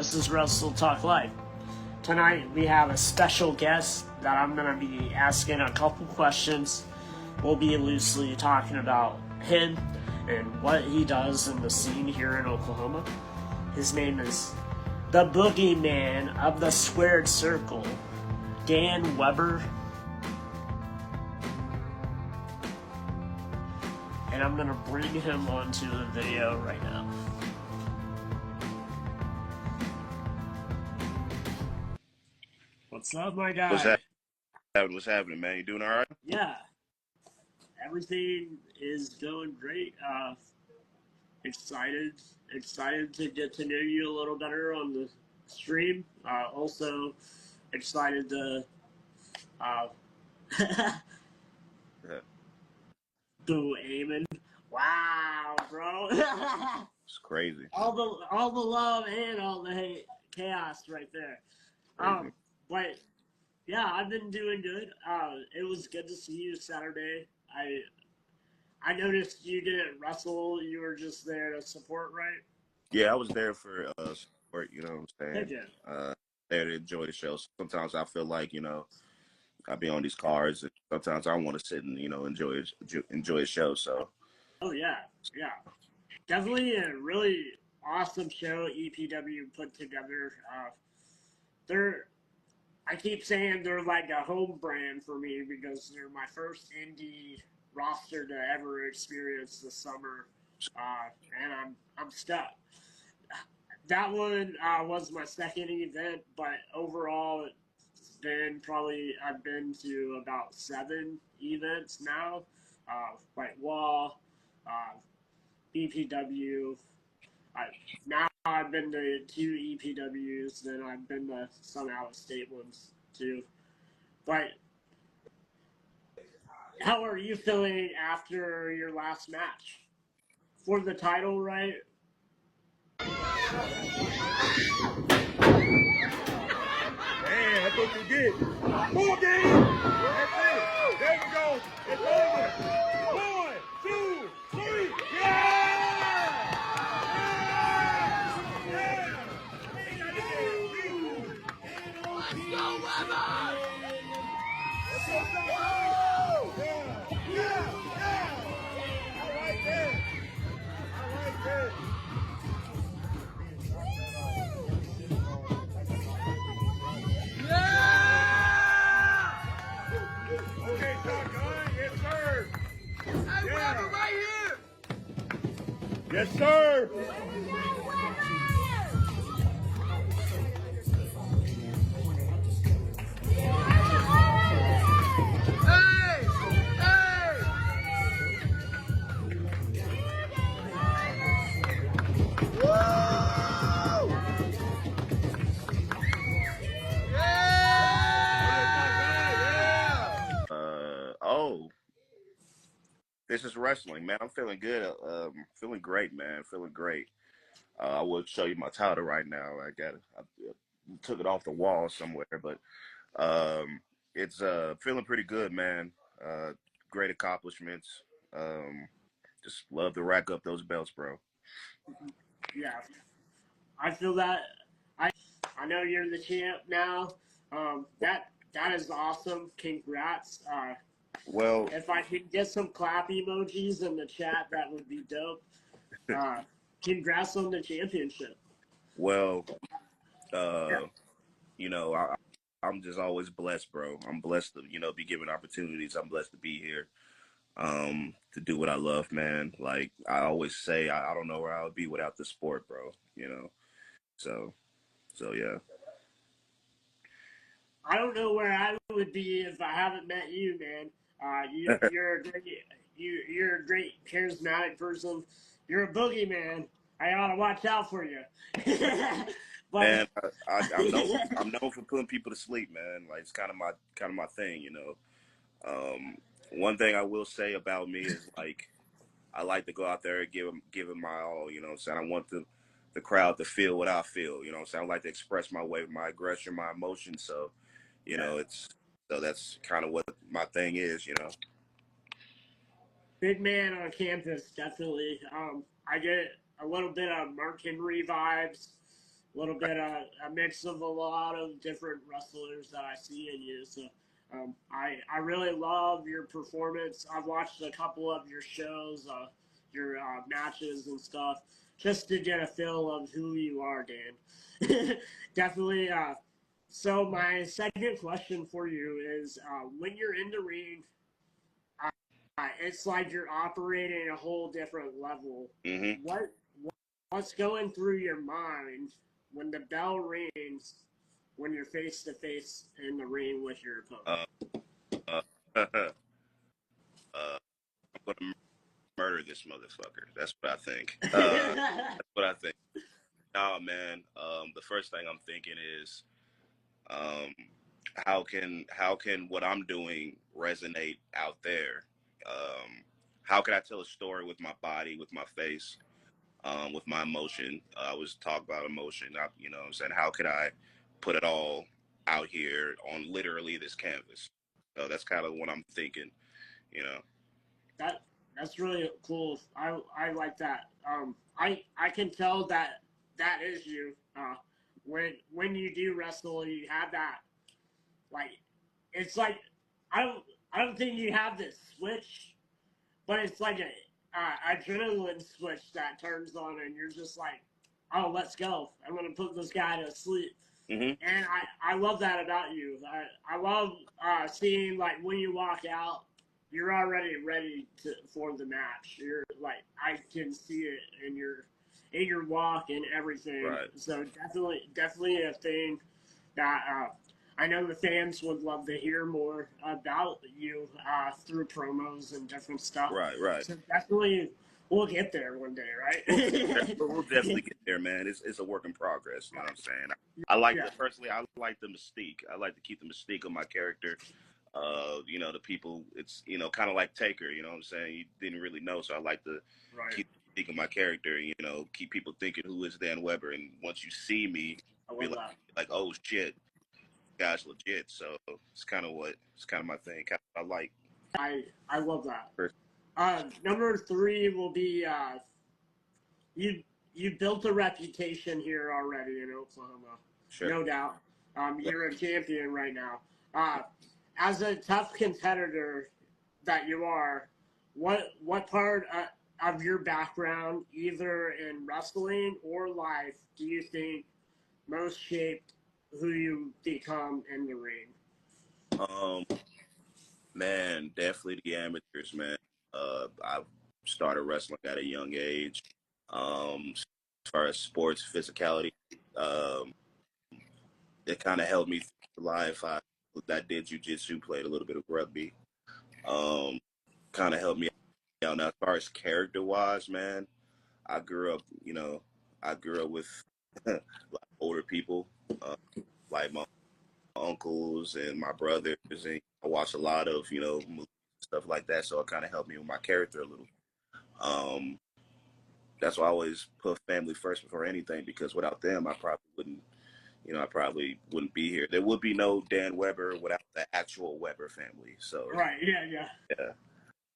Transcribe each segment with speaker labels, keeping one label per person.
Speaker 1: This is Wrestle Talk Live. Tonight we have a special guest that I'm going to be asking a couple questions. We'll be loosely talking about him and what he does in the scene here in Oklahoma. His name is the Boogeyman of the Squared Circle, Dan Weber. And I'm going to bring him onto the video right now. What's up, my guy?
Speaker 2: What's happening, man? You doing all right?
Speaker 1: Yeah. Everything is going great. Excited to get to know you a little better on the stream. Also excited to go aiming. Wow, bro.
Speaker 2: It's crazy.
Speaker 1: All the love and all the hate, chaos right there. But yeah, I've been doing good. It was good to see you Saturday. I noticed you didn't wrestle. You were just there to support, right?
Speaker 2: Yeah, I was there for support. You know what I'm saying?
Speaker 1: Yeah.
Speaker 2: There to enjoy the show. Sometimes I feel like I be on these cards, and sometimes I want to sit and enjoy a show. So.
Speaker 1: Oh yeah. Definitely a really awesome show EPW put together. I keep saying they're like a home brand for me because they're my first indie roster to ever experience the summer, and I'm stuck. That one was my second event, but overall, I've been to about 7 events now, like Wall, BPW. Now I've been to 2 EPWs, then I've been to some out-of-state ones too. But how are you feeling after your last match? For the title, right?
Speaker 3: Hey, that's what you get. Boogeyman! That's it. There we go. It's over. 1, 2, 3. Yeah! Let's go, Weber! Yeah! I like that. Okay, shotgun. Yes, sir. Hey, Weber, right here. Yes, sir.
Speaker 2: This is wrestling, man. I'm feeling good. Feeling great, man. Feeling great. I will show you my title right now. I took it off the wall somewhere, but it's feeling pretty good, man. Great accomplishments. Just love to rack up those belts, bro.
Speaker 1: Yeah, I feel that. I know you're the champ now. That is awesome. Congrats.
Speaker 2: Well,
Speaker 1: if I could get some clap emojis in the chat, that would be dope. Congrats on the championship.
Speaker 2: Well, I'm just always blessed, bro. I'm blessed to, be given opportunities. I'm blessed to be here, to do what I love, man. Like I always say, I don't know where I would be without the sport, bro. So yeah.
Speaker 1: I don't know where I would be if I haven't met you, man. You're a great charismatic person. You're a boogeyman. I ought to watch out for you. But
Speaker 2: man, I'm known for putting people to sleep, man. Like it's kind of my thing, One thing I will say about me is like I like to go out there and give them my all, you know what I'm saying? I want the crowd to feel what I feel, you know what I'm saying? I like to express my way, my aggression, my emotions, so that's kind of what my thing is,
Speaker 1: Big man on campus, definitely. I get a little bit of Mark Henry vibes. little bit of a mix of a lot of different wrestlers that I see in you. So I really love your performance. I've watched a couple of your shows, your matches and stuff, just to get a feel of who you are, Dan. Definitely. So my second question for you is, when you're in the ring, it's like you're operating a whole different level.
Speaker 2: Mm-hmm.
Speaker 1: What's going through your mind when the bell rings, when you're face to face in the ring with your opponent?
Speaker 2: Uh, I'm gonna murder this motherfucker. That's what I think. That's what I think. Nah, man. The first thing I'm thinking is, um, how can what I'm doing resonate out there? How can I tell a story with my body, with my face, with my emotion? I was talking about emotion. You know what I'm saying? How could I put it all out here on literally this canvas? So that's kind of what I'm thinking, you know.
Speaker 1: that that's really cool. I like that. I can tell that that is you. When you do wrestle, you have that, like, it's like, I don't think you have this switch, but it's like a adrenaline switch that turns on, and you're just like, oh, let's go. I'm gonna put this guy to sleep.
Speaker 2: Mm-hmm.
Speaker 1: And I love that about you. I love seeing, like, when you walk out, you're already ready for the match. You're like, I can see it in your walk and everything.
Speaker 2: Right.
Speaker 1: So definitely a thing that I know the fans would love to hear more about you through promos and different stuff.
Speaker 2: Right.
Speaker 1: So definitely we'll get there one day, right?
Speaker 2: We'll definitely get there, man. It's a work in progress. You know what I'm saying? I like
Speaker 1: Yeah.
Speaker 2: personally. I like the mystique. I like to keep the mystique of my character. You know, the people. It's, you know, kind of like Taker. You know what I'm saying? You didn't really know, so I like to
Speaker 1: Right.
Speaker 2: keep the mystique of my character. You know, keep people thinking, who is Dan Weber? And once you see me,
Speaker 1: I
Speaker 2: be
Speaker 1: love that.
Speaker 2: like, oh shit, guy's legit. So it's kind of my thing. Kind of, I like.
Speaker 1: I love that. Number three will be you built a reputation here already in Oklahoma,
Speaker 2: Sure.
Speaker 1: no doubt. You're a champion right now. As a tough competitor that you are, what part of your background, either in wrestling or life, do you think most shaped who you become in the ring?
Speaker 2: Um, Man, definitely the amateurs, man. I started wrestling at a young age. As far as sports physicality, um, it kind of helped me through life. That did jujitsu, played a little bit of rugby. Um, Kind of helped me out. Now, as far as character wise, man, I grew up, you know, I grew up with like older people, uh, like my uncles and my brothers, and I watched a lot of, you know, movies and stuff like that. So it kind of helped me with my character a little. Um, that's why I always put family first before anything, because without them, I probably wouldn't be here. There would be no Dan Weber without the actual Weber family. So
Speaker 1: Right? Yeah.
Speaker 2: yeah,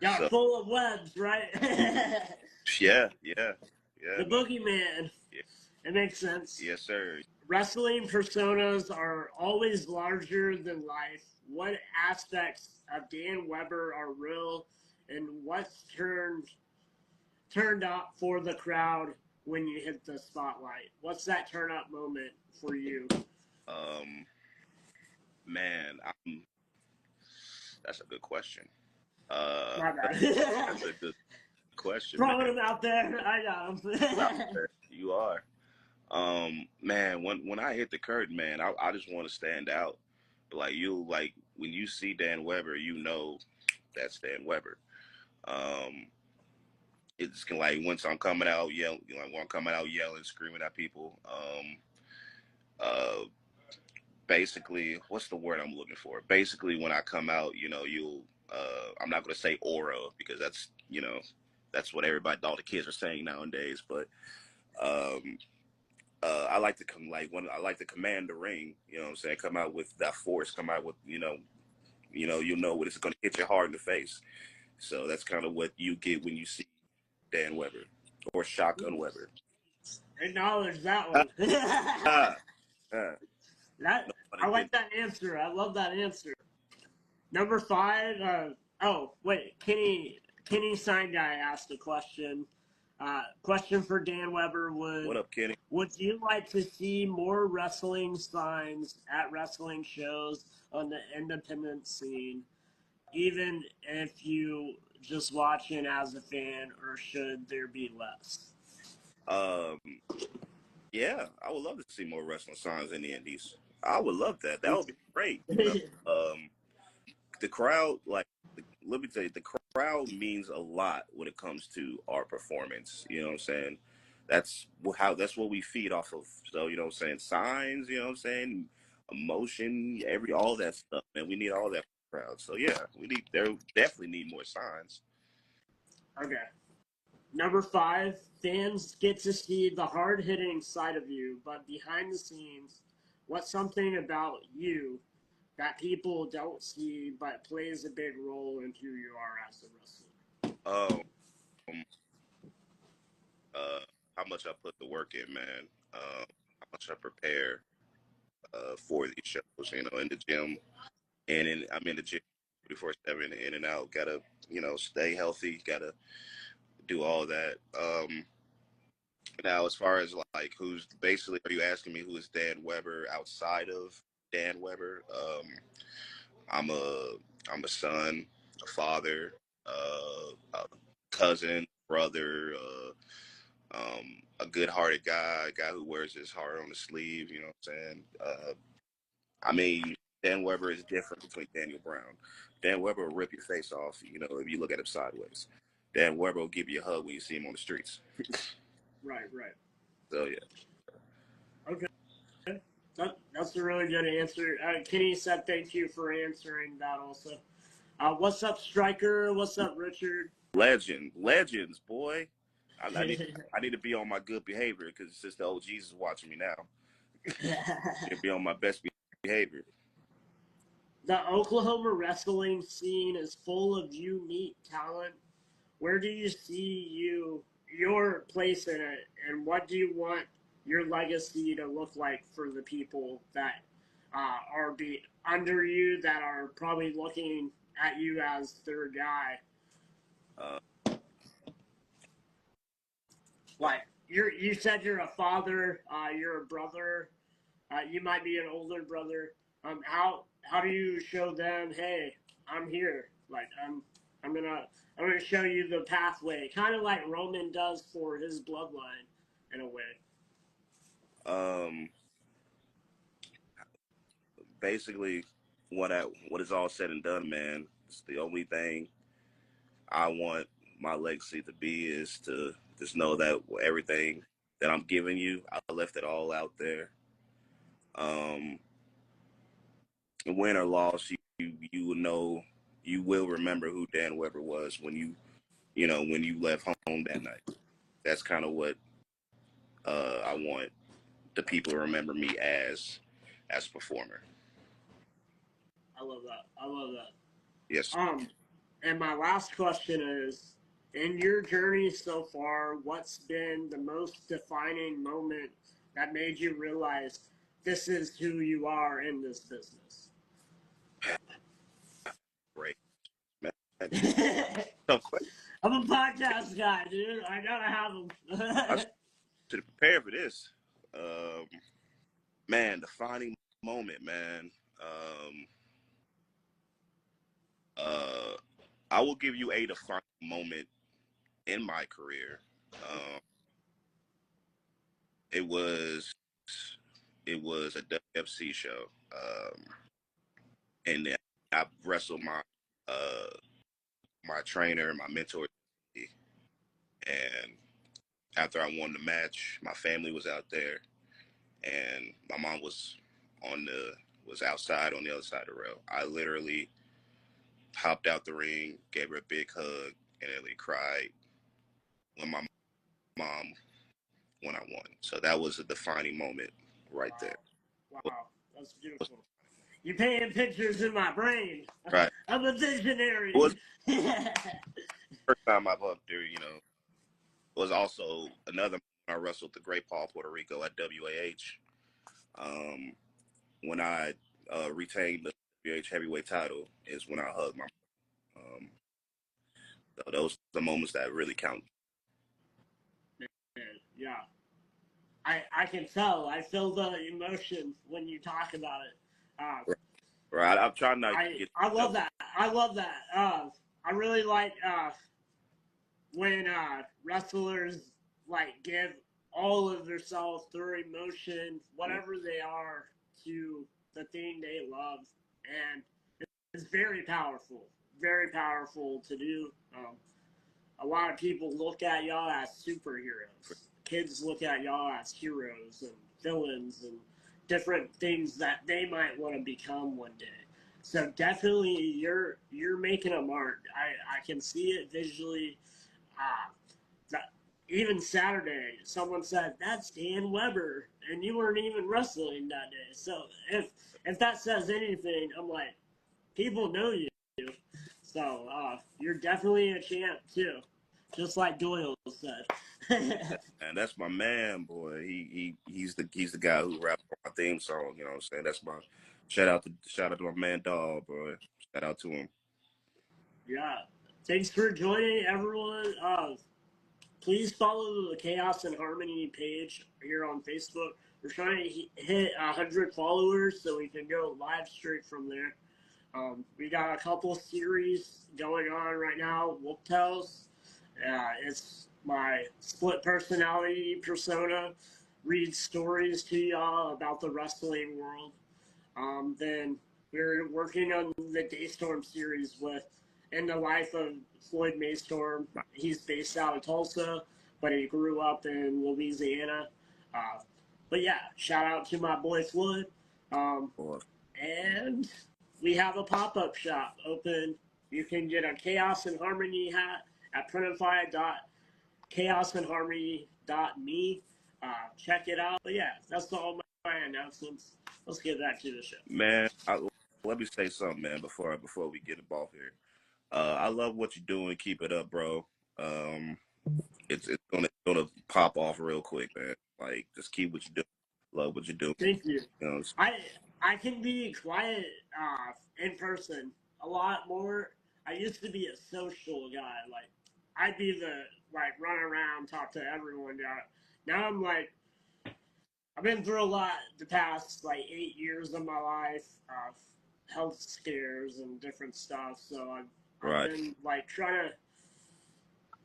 Speaker 1: Yeah,
Speaker 2: so
Speaker 1: full of webs, right?
Speaker 2: yeah,
Speaker 1: The
Speaker 2: man.
Speaker 1: Boogeyman.
Speaker 2: Yeah.
Speaker 1: It makes sense.
Speaker 2: Yes, sir.
Speaker 1: Wrestling personas are always larger than life. What aspects of Dan Weber are real, and what's turned up for the crowd when you hit the spotlight? What's that turn up moment for you?
Speaker 2: Um, Man, that's a good question.
Speaker 1: My bad.
Speaker 2: That's a good question, man.
Speaker 1: Throwing them out there. I got them.
Speaker 2: You are. Man, when I hit the curtain, man, I just want to stand out. Like when you see Dan Weber, you know that's Dan Weber. Um, it's like once I'm coming out yelling, when I'm coming out yelling, screaming at people. Uh, Basically, what's the word I'm looking for? Basically, when I come out, you know, I'm not gonna say aura, because that's, you know, that's what all the kids are saying nowadays. But um, I like to I like to command the ring. You know what I'm saying? Come out with that force. Come out with, you know what, it's going to hit you hard in the face. So that's kind of what you get when you see Dan Weber or Shotgun Weber.
Speaker 1: Acknowledge that one.
Speaker 2: Ah, ah,
Speaker 1: That
Speaker 2: no pun
Speaker 1: I like
Speaker 2: intended.
Speaker 1: that answer. I love that answer. Number 5. Oh wait, Kenny Sign Guy asked a question. Question for Dan Weber:
Speaker 2: What up, Kenny?
Speaker 1: Would you like to see more wrestling signs at wrestling shows on the independent scene, even if you just watching as a fan, or should there be less?
Speaker 2: Um, yeah, I would love to see more wrestling signs in the indies. I would love that. That would be great. You know, the crowd, like, let me tell you, the crowd means a lot when it comes to our performance. You know what I'm saying? That's that's what we feed off of. So, you know what I'm saying? Signs, you know what I'm saying? Emotion, all that stuff, man. We need all that crowd. So yeah, there definitely need more signs.
Speaker 1: Okay. Number 5, fans get to see the hard-hitting side of you, but behind the scenes, what's something about you that people don't see but plays a big role in who you are as a wrestler?
Speaker 2: Um, how much I put the work in, man. How much I prepare for these shows, you know, in the gym. I'm in the gym 24/7, in and out. Gotta, you know, stay healthy. Gotta do all that. Now, as far as like who's basically, are you asking me who is Dan Weber outside of Dan Weber? I'm a son, a father, a cousin, brother, a good-hearted guy, a guy who wears his heart on his sleeve. You know what I'm saying? I mean, Dan Weber is different between Daniel Brown. Dan Weber will rip your face off, you know, if you look at him sideways. Dan Weber will give you a hug when you see him on the streets.
Speaker 1: Right.
Speaker 2: So yeah.
Speaker 1: Okay. That's a really good answer. Kenny said thank you for answering that also. What's up, Striker? What's up, Richard?
Speaker 2: Legends, boy. I need to be on my good behavior because since the OGs is watching me now, I need to be on my best behavior.
Speaker 1: The Oklahoma wrestling scene is full of unique talent. Where do you see your place in it, and what do you want your legacy to look like for the people that are under you, that are probably looking at you as their guy?
Speaker 2: Uh,
Speaker 1: Like you said, you're a father, you're a brother, you might be an older brother. How do you show them, hey, I'm here. Like I'm gonna show you the pathway, kind of like Roman does for his bloodline, in a way.
Speaker 2: um, basically, what is all said and done, man, it's the only thing I want my legacy to be is to just know that everything that I'm giving you, I left it all out there. Um, win or loss, you will know, you will remember who Dan Weber was when when you left home that night. That's kind of what I want the people to remember me as a performer.
Speaker 1: I love that. I love that.
Speaker 2: Yes.
Speaker 1: And my last question is, in your journey so far, what's been the most defining moment that made you realize this is who you are in this business?
Speaker 2: Great. Man, tough question.
Speaker 1: I'm a podcast guy, dude. I gotta have
Speaker 2: I
Speaker 1: them.
Speaker 2: should prepare for this. Um, man, defining moment, man. Um, uh, I will give you a defining moment in my career. Um, it was a WFC show, and then I wrestled uh, my trainer, my mentor, and after I won the match, my family was out there, and my mom was outside on the other side of the rail. I literally hopped out the ring, gave her a big hug, and nearly cried when my mom when I won. So that was a defining moment right there.
Speaker 1: Wow, that's beautiful. You painting pictures in my brain.
Speaker 2: Right.
Speaker 1: I'm a visionary.
Speaker 2: It was the first time I've up there, it was also another I wrestled the Great Paul, Puerto Rico at WAH. When I retained the WH heavyweight title is when I hugged my. So those are the moments that really count.
Speaker 1: Yeah, I can tell. I feel the emotion when you talk about it.
Speaker 2: Right, I'm trying not to get.
Speaker 1: I love that. I love that. I really like when wrestlers like give all of themselves, their emotion, whatever they are, to the thing they love, and it's very powerful. Very powerful to do. A lot of people look at y'all as superheroes. Kids look at y'all as heroes and villains and different things that they might want to become one day. So definitely, you're making a mark. I can see it visually. Uh, that, even Saturday, someone said that's Dan Weber, and you weren't even wrestling that day. So if that says anything, I'm like, people know you. So you're definitely a champ too, just like Doyle said.
Speaker 2: And that's my man, boy. He's the guy who rapped my theme song. You know what I'm saying? That's my shout out to my man Dog, bro. Shout out to him.
Speaker 1: Yeah. Thanks for joining, everyone. Please follow the Chaos and Harmony page here on Facebook. We're trying to hit 100 followers so we can go live straight from there. We got a couple series going on right now. Wolf Tales. It's my split personality persona. Read stories to y'all about the wrestling world. Then we're working on the Daystorm series with In the Life of Floyd Maystorm. He's based out of Tulsa, but he grew up in Louisiana. But yeah, shout out to my boy Floyd. And we have a pop-up shop open. You can get a Chaos and Harmony hat at printify.chaosandharmony.me. Check it out. But yeah, that's all my announcements. Let's get back to the show.
Speaker 2: Man, let me say something, man, before we get the ball here. I love what you're doing. Keep it up, bro. It's gonna pop off real quick, man. Like, just keep what you do. Love what you do.
Speaker 1: Thank you.
Speaker 2: You know,
Speaker 1: I can be quiet in person a lot more. I used to be a social guy. Like, I'd be the run around, talk to everyone guy. Now I'm like, I've been through a lot the past 8 years of my life, health scares and different stuff. So I've been trying to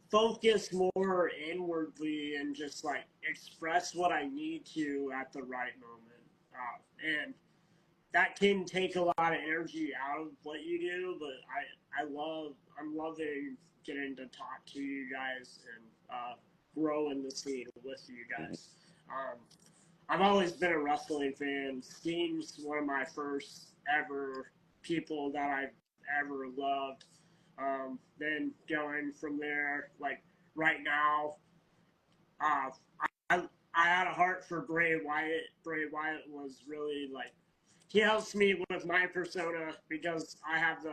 Speaker 1: focus more inwardly and just express what I need to at the right moment. And that can take a lot of energy out of what you do, but I'm loving getting to talk to you guys and grow in the scene with you guys. I've always been a wrestling fan. Sting's one of my first ever people that I've ever loved. Then going from there, right now, uh, I had a heart for Bray Wyatt. Bray Wyatt was really he helps me with my persona because I have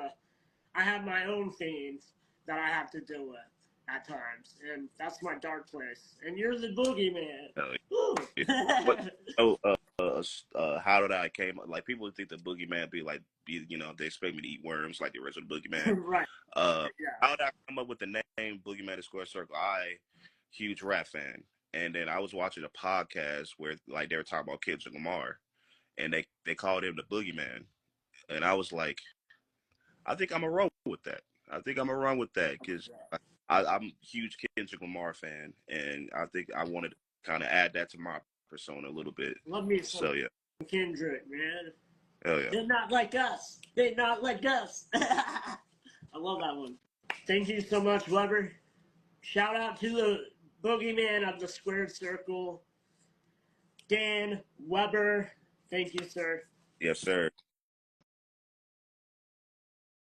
Speaker 1: my own things that I have to deal with at times, and that's my dark place. And you're the boogeyman.
Speaker 2: how did I came? Like, people think the boogeyman they expect me to eat worms like the original boogeyman.
Speaker 1: Right.
Speaker 2: How did I come up with the name Boogeyman at Square Circle? Huge rap fan, and then I was watching a podcast where they were talking about Kendrick Lamar, and they called him the Boogeyman, and I was like, I think I'm gonna run with that. Because I'm a huge Kendrick Lamar fan, and I think I wanted to kind of add that to my persona a little bit.
Speaker 1: Love me some Kendrick, man.
Speaker 2: Hell yeah.
Speaker 1: They're not like us. They're not like us. I love that one. Thank you so much, Weber. Shout out to the Boogeyman of the Squared Circle, Dan Weber. Thank you, sir.
Speaker 2: Yes, sir.